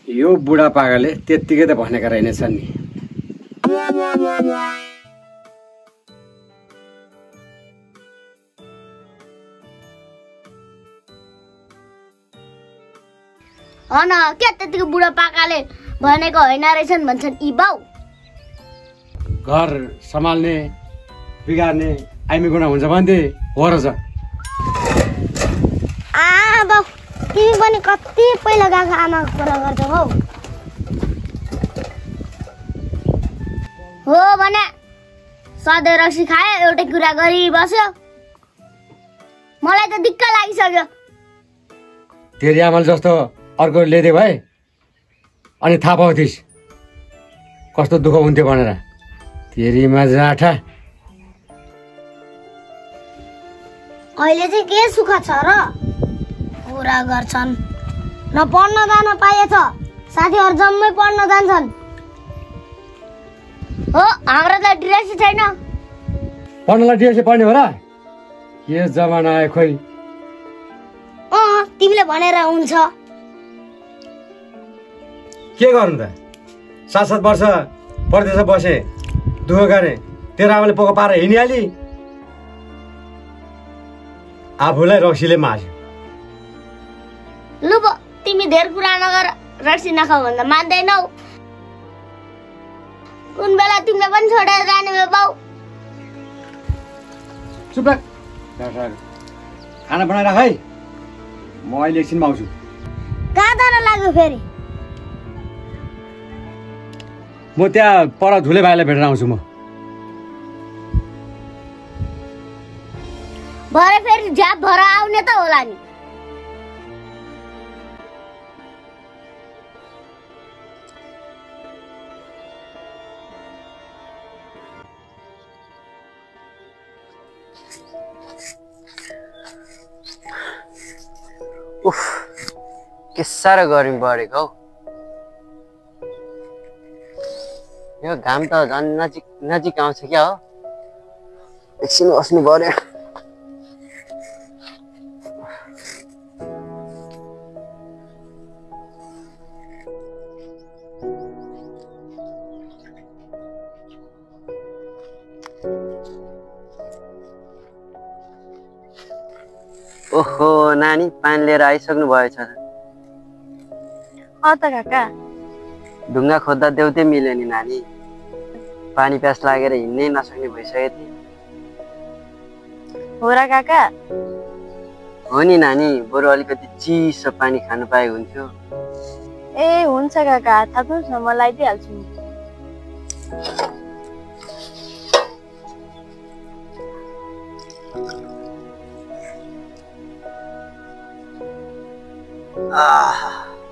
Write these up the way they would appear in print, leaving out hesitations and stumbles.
यो बुढापाकाले त्यत्तिकै त भनेका रहेनछन् नि। अन के त्यतिको बुढापाकाले भनेको होइन रहेछन् भन्छन् यी बाउ। घर सम्हाल्ने बिगार्ने आइमी गुणा हुन्छ भन्थे हो र छ। बाउ तिमी पनि कति पहिला गएको आमाको कुरा गर्छौ हौ। हो भने सधैँ रक्सी खायो एउटै कुरा गरिबस्यो। मलाई त दिक्क लागिसक्यो। तेरी आमाले जस्तो अर्को ल्याइदिए भए अनि थाहा पाउँथिस् कस्तो दुःख हुन्थ्यो भनेर। तेरीमा जाठा। अहिले चाहिँ के सुख छ र? कुरा गर्छन् न पढ्न जान पाएछ, साथीहरू जम्मै पढ्न जान्छन्। हो हाम्रो त ड्रेसै छैन। पढ्नलाई ड्रेसै पढ्ने हो र? के जमाना आयो खोइ। तिमीले भनेर हुन्छ। के गर्नु त? 7-7 वर्ष परदेश बसे, दुःख गरे, तेरो आमाले पोको पारेर हिँडिहाली। आफूलाई रक्सीले मास्यो। लु तिमी धेर कुरा नगर, रक्सी नखाऊ भन्दा मान्दैनौ। कुन बेला तिमीले पनि छोडेर जाने भयो बाउ। चुप लाग। खाना बनाएर है, म अहिले एकछिनमा आउँछु। कहाँ जान लाग्यो फेरि? म त्यहाँ पर धुले भाइलाई भेटेर आउँछु। म भरे फेरि झ्याप भएर आउने त होला नि। उफ के साह्रो गर्मी बढेको हौ। यो घाम त झन् नजिक नजिक आउँछ क्या हो। एकछिन बस्नु पर्यो। ओहो नानी पानी लिएर आइसक्नु भएछ। त काका ढुङ्गा खोज्दा देउतै मिल्यो नि नानी। पानी प्यास लागेर हिँड्नै नसक्ने भइसक्यो थिएँ। हो र काका? हो नि नानी, बरु अलिकति चिसो पानी खानु पाए हुन्थ्यो। ए हुन्छ काका, थाप्नुहोस् न, म लगाइदिइहाल्छु नि।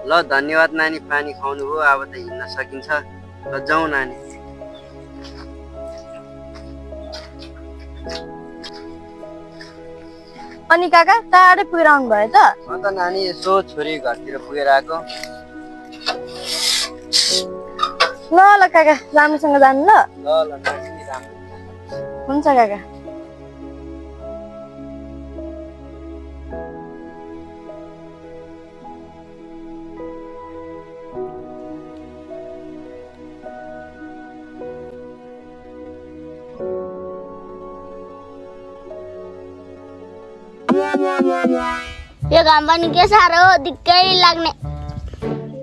ल धन्यवाद नानी, पानी खुवाउनु भयो। अब त हिँड्न सकिन्छ। ल जाउँ नानी। अनि काका टाढै पुगेर आउनु भयो त? त नानी यसो छोरी घरतिर पुगेर आएको। ल ल काका राम्रोसँग जानु ल। ल ल नानी राम्रो। हुन्छ काका। यो घाम पनि के साह्रो हो, दिक्कै लाग्ने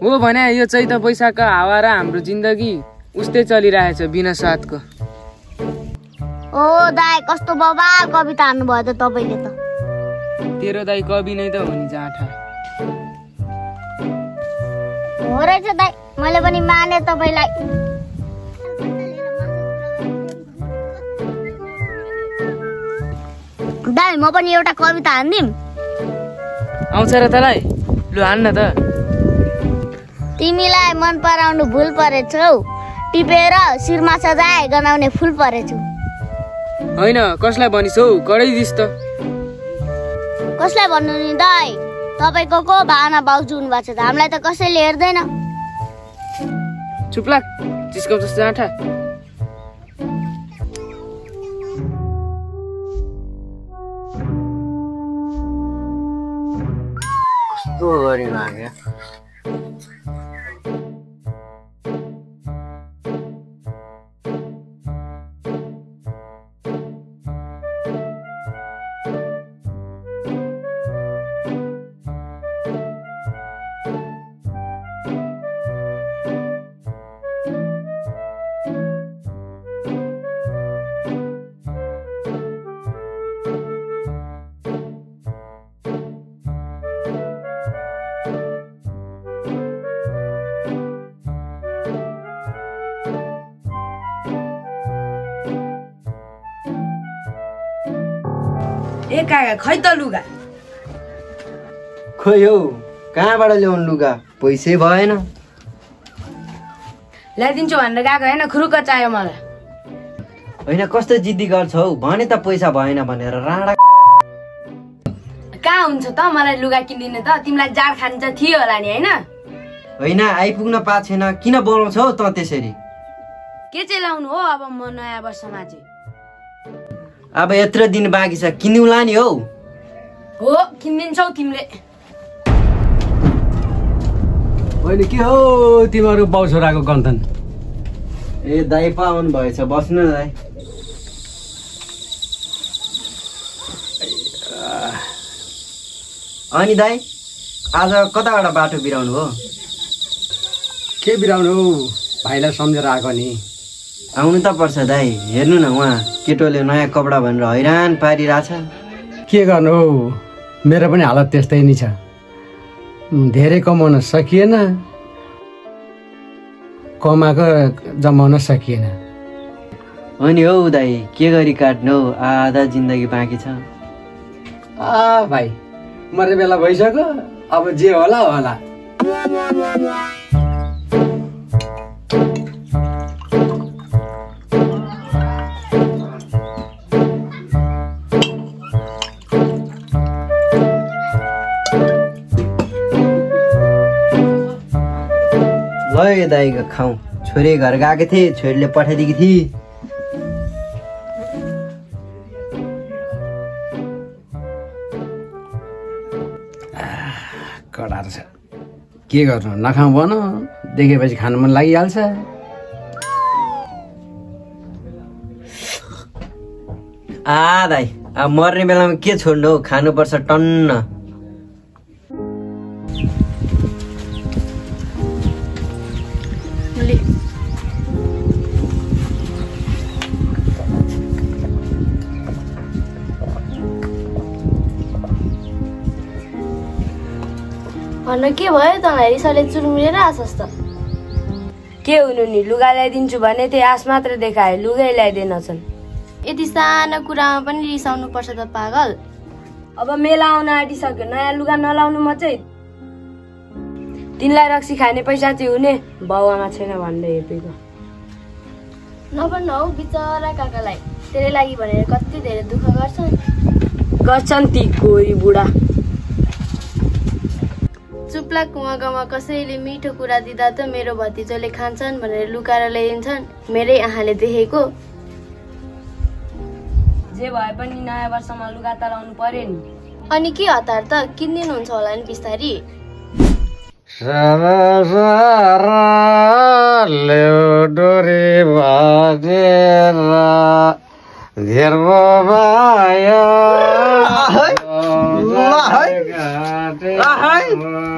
हो भने यो चैत वैशाखको हावा र हाम्रो जिन्दगी उस्तै चलिरहेछ बिना साथको। ओ दाइ कस्तो बवाल कविता हान्नु भयो त तपाईले त। तेरो दाइ कवि नै त हो नि जाठा। हो रहेछ दाइ, मैले पनि माने तपाईलाई। दाइ म पनि एउटा कविता हान्दिम। आउँछ र तलाई? लु हान्न त। तिमीलाई मन पराउनु भुल परेछौ, टिपेर शिरमा सजाए गनाउने फुल परेछु। होइन कसलाई भनिसौ, कराइदिस् त। कसलाई भन्नु नि दाइ, तपाईको को भावना बाउजू हुनुभएको छ त, हामीलाई त कसैले हेर्दैन। चुप लाग, जिस्काउँछस् जाठा। कस्तो गर्नु लाग्यो। ए काका खै त लुगा खोइ हौ कहाँबाट ल्याउनु लुगा पैसै भएन ल्याइदिन्छु भनेर गएको होइन खुरुक्क चाहियो मलाई होइन कस्तो जिद्दी गर्छौ भने त पैसा भएन भनेर राडा कहाँ हुन्छ त मलाई लुगा किनिदिने त तिमीलाई जाड खानु चाहिँ थियो होला नि होइन होइन आइपुग्न पाएको छैन किन बोलाउँछौ त त्यसरी के चाहिँ लाउनु हो अब म नयाँ वर्षमा चाहिँ अब यत्रो दिन बाँकी छ किन्नुला नि हौ हो किनिदिन्छौ तिमीले होइन के हो तिमीहरू बाउ छोराको गन्थन ए दाइ पा आउनु भएछ बस्नु न दाइ अनि दाइ आज कताबाट बाटो बिराउनु हो के बिराउनु हौ भाइलाई सम्झेर आएको नि आउनु त पर्छ दाइ हेर्नु न उहाँ केटोले नयाँ कपडा भनेर हैरान पारिरहेछ के गर्नु हौ मेरो पनि हालत त्यस्तै नै छ धेरै कमाउन सकिएन कमाएको जमाउन सकिएन अनि हौ दाइ के गरी काट्नु हौ आधा जिन्दगी बाँकी छ भाइ मर्ने बेला भइसक्यो अब जे होला होला ल दाइ खाउँ छोरी घर गएको थिएँ छोरीले पठाइदिएकी थिए कडा छ के गर्नु नखाउँ भन देखेपछि खानु मन लागिहाल्छ दाइ अब मर्ने बेलामा के छोड्नु हौ खानुपर्छ टन्न भन्न के भयो तँलाई रिसाले चुरमुरेर आछस् त के हुनु नि लुगा ल्याइदिन्छु भने त्यही आश मात्र देखाए लुगै ल्याइदिएनछन् यति सानो कुरामा पनि रिसाउनु पर्छ त पागल अब मेला आउन आँटिसक्यो नयाँ लुगा नलाउनु म चाहिँ तिनलाई रक्सी खाने पैसा चाहिँ हुने बाउआमा छैन भन्दै हेपेको नभन्नु हौ बिचरा काकालाई तेरै लागि भनेर कति धेरै दुःख गर्छन् ती गोरी बुढा चुप्ला कुवागामा कसैले मिठो कुरा दिँदा त मेरो भतिजोले खान्छन् भनेर लुकाएर ल्याइदिन्छन् मेरै आँखाले देखेको जे भए पनि नयाँ वर्षमा लुगा त लाउनु पर्यो नि अनि के हतार त किनिदिनुहुन्छ होला नि बिस्तारी डोरी बाजेर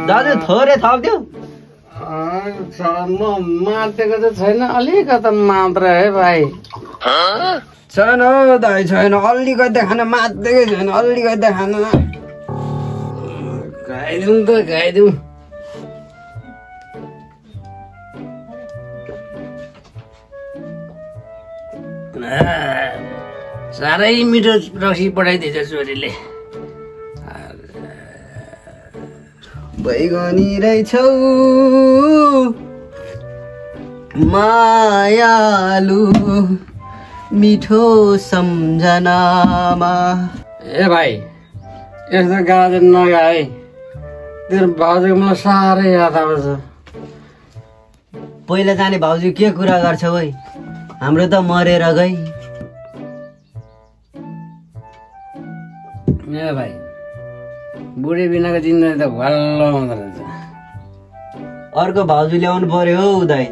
दाजु थोरै थप्दिउ म मातेको त छैन अलिकति मात्र है भाइ छैन हौ दाइ छैन अलिकति खान मात्दै छैन अलिकति खान खाइदिउँ त खाइदिउँ साह्रै मिठो रक्सी पठाइदिएछ छोरीले बैगनी रहेछौ मायालु मिठो सम्झनामा ए भाइ यस्तो गाजर नगाए तेरो भाउजूको मलाई साह्रै याद आउँछ पहिला जाने भाउजू के कुरा गर्छौ है हाम्रो त मरेर गई ए भाइ बुढी बिनाको जिन्दगी त भल्लो हुँदो रहेछ अर्को भाउजू ल्याउनु पर्यो हौ दाइ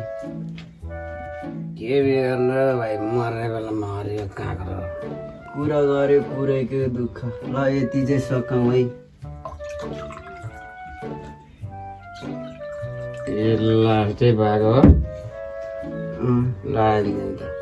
के बिर्नु भाइ मर्ने बेलामा हरियो काँक्रो कुरा गर्यो कुरैको दुःख ल यति चाहिँ सकाउँ है ए लास्टै भएको हो ल